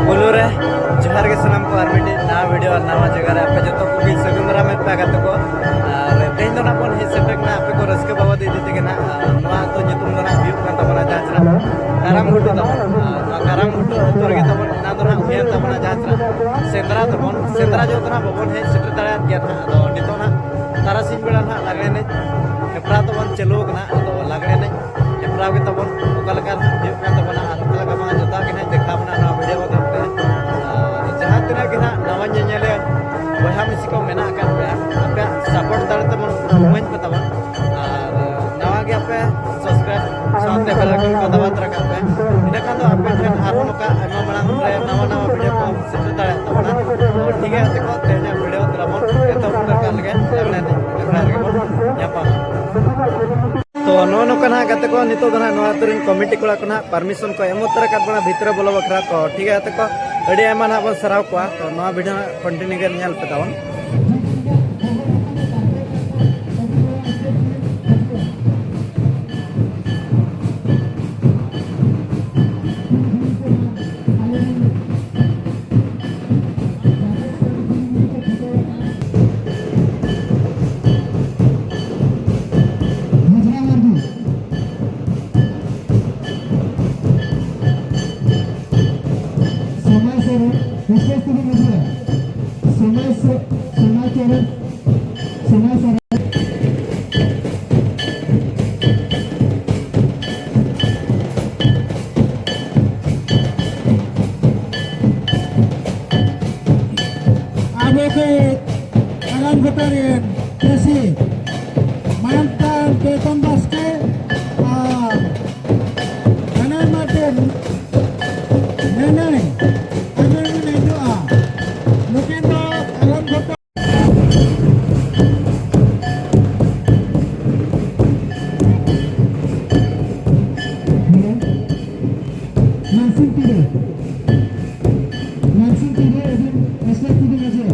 बोलो रे जोहार के सलाम को आरमिटी नवा वीडियो और नवा जगह रे आपे जतो को सगुंदरा में पागत को और तेन दो ना बन हे सेटक ना आपे को रस्के बाबा दे देते के ना नवा तो nyutum दो ना व्यू kan तबना जाचरा कारम घुटू तबन कारम घुटू तोर के तबन ना दो ना उयन तबना जाचरा सेंद्रा जो ना बबन हे सेटर तड़ा के ना तो नितो ना तारा सिंह बेड़ा ना लागले ने हेपरा तबन चलो ना तो लागले ने हेपरा के तबन ओकलका व्यू kan तबना और ओकलका मा जता के ना देखा बना ना वीडियो को जहाँ तना के ना नवा nyele बहा मिसी को मेना kan पे आपे सपोर्ट दाड़ तबन मन पताबन और नवा के आपे सब्सक्राइब साथे बेल आइकन को दबा तरका पे इना खान दो आपे ठन आरो नका आयमा मांग रे नवा नवा वीडियो को सेट दाड़े तबना ठीक है देखो तेने वीडियो द्रमन एतो तरका लगे लगने ने यापा तो नो नो कना गते को नितो दना नवा तुरिन कमिटी कोला कना परमिशन को एमोतर कर बना भीतर बोलो बखरा तो ठीक है तको अड़ी आयमा ना बन सराव को तो नवा वीडियो कंटिन्यू कर nail पतावन Alam Gutarin, Jesse, mantan Beton Basket, Kanan Martin, Neneng, Agar Neneng doa, mungkin do Alam Gutarin. Langsung tidak, asal tidak aja.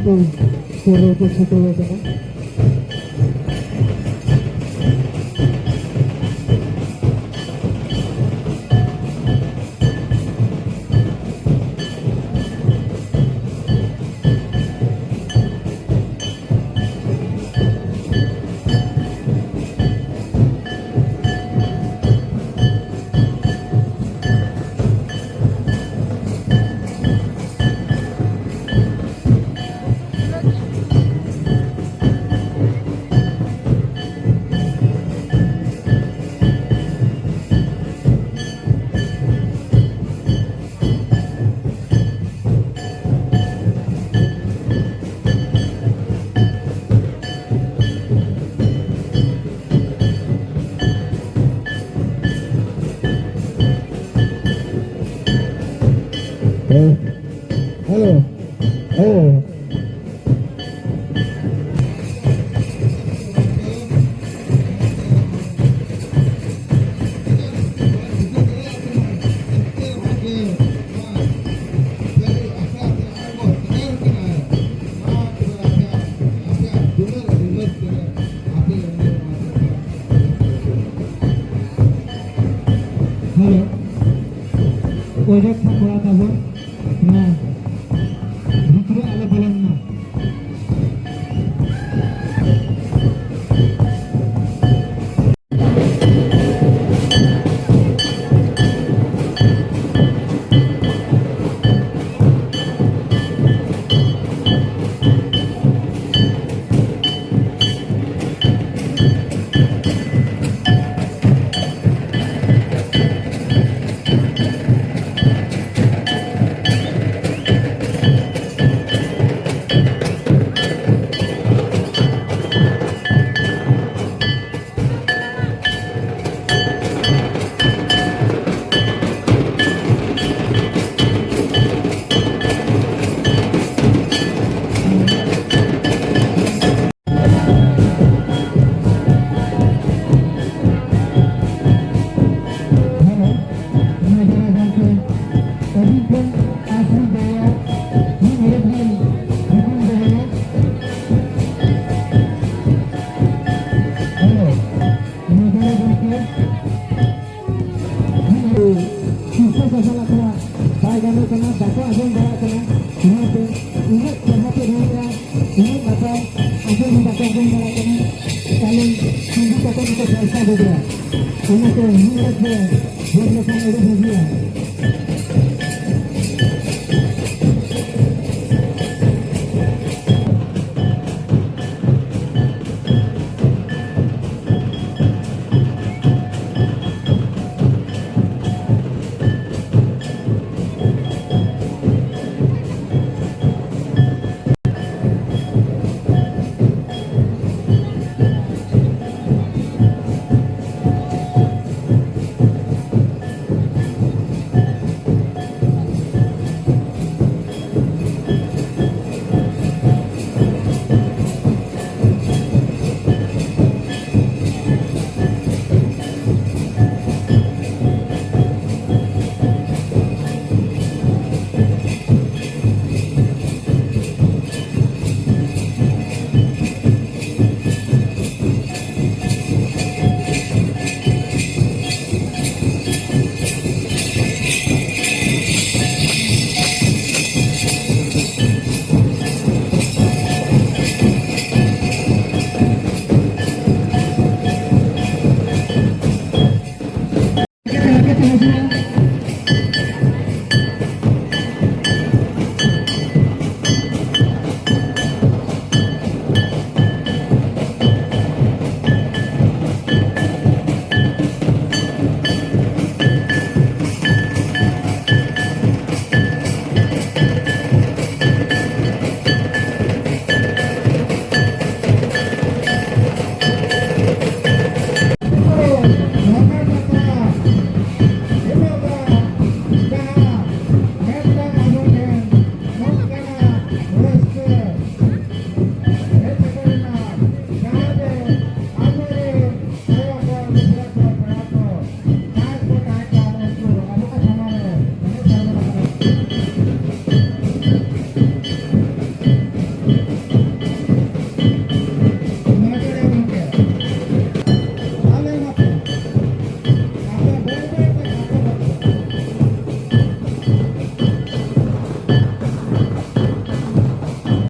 itu suruh ke situ aja kan. Halo. Oh. Halo. Ojek thakwa tabon. Nah. Dikira ala balanna. Ini